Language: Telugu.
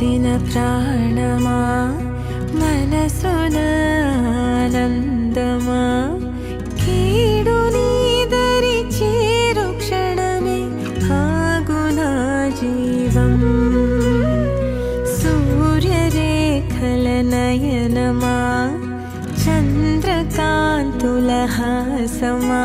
పోసిన ప్రాణమా మనసున ఆనందమా కీడు నీదరి చేరు క్షణమే ఆగునా జీవం సూర్యరేఖల నయనమా చంద్రకాంతుల హాసమా